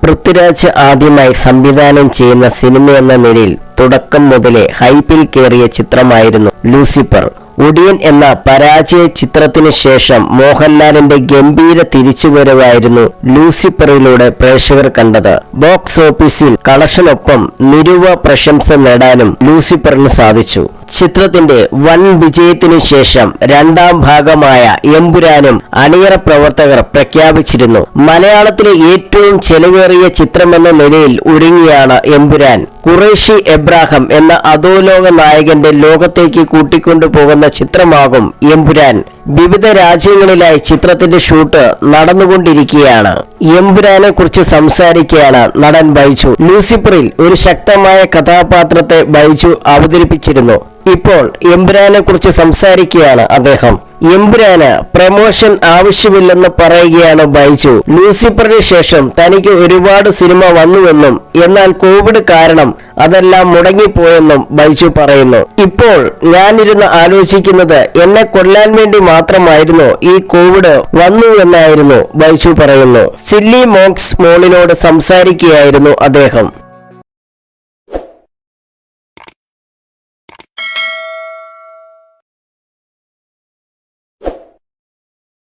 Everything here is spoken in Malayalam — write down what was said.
പൃഥ്വിരാജ് ആദ്യമായി സംവിധാനം ചെയ്യുന്ന സിനിമയെന്ന നിലയിൽ തുടക്കം മുതലേ ഹൈപ്പിൽ കയറിയ ചിത്രമായിരുന്നു ലൂസിഫർ. ഒടിയൻ എന്ന പരാജയ ചിത്രത്തിന് ശേഷം മോഹൻലാലിന്റെ ഗംഭീര തിരിച്ചുവരവായിരുന്നു ലൂസിഫറിലൂടെ പ്രേക്ഷകർ കണ്ടത്. ബോക്സ് ഓഫീസിൽ കളക്ഷനൊപ്പം നിരൂപ പ്രശംസ നേടാനും ലൂസിഫറിന് സാധിച്ചു. ചിത്രത്തിന്റെ വൻ വിജയത്തിനു ശേഷം രണ്ടാം ഭാഗമായ എമ്പുരാനും അണിയറ പ്രവർത്തകർ പ്രഖ്യാപിച്ചിരുന്നു. മലയാളത്തിലെ ഏറ്റവും ചെലവേറിയ ചിത്രമെന്ന നിലയിൽ ഒരുങ്ങിയാണ് എമ്പുരാൻ. ഖുറൈഷി എബ്രാഹിം എന്ന അധോലോക നായകന്റെ ലോകത്തേക്ക് കൂട്ടിക്കൊണ്ടുപോകുന്ന ചിത്രമാകും എമ്പുരാൻ. വിവിധ രാജ്യങ്ങളിലായി ചിത്രത്തിന്റെ ഷൂട്ട് നടന്നുകൊണ്ടിരിക്കുകയാണ്. എമ്പുരാനെ കുറിച്ച് സംസാരിക്കുകയാണ് നടൻ ബൈജു. ലൂസിഫറിൽ ഒരു ശക്തമായ കഥാപാത്രത്തെ ബൈജു അവതരിപ്പിച്ചിരുന്നു. ഇപ്പോൾ എമ്പുരാനെ കുറിച്ച് സംസാരിക്കുകയാണ് അദ്ദേഹം. എമ്പുരാന് പ്രമോഷൻ ആവശ്യമില്ലെന്ന് പറയുകയാണ് ബൈജു. ലൂസിഫറിന് ശേഷം തനിക്ക് ഒരുപാട് സിനിമ വന്നുവെന്നും എന്നാൽ കോവിഡ് കാരണം അതെല്ലാം മുടങ്ങിപ്പോയെന്നും ബൈജു പറയുന്നു. ഇപ്പോൾ ഞാനിരുന്ന് ആലോചിക്കുന്നത് എന്നെ കൊല്ലാൻ വേണ്ടി മാത്രമായിരുന്നു ഈ കോവിഡ് വന്നു എന്നായിരുന്നു ബൈജു പറയുന്നു. സില്ലി മോങ്സ് മോളിനോട് സംസാരിക്കുകയായിരുന്നു അദ്ദേഹം.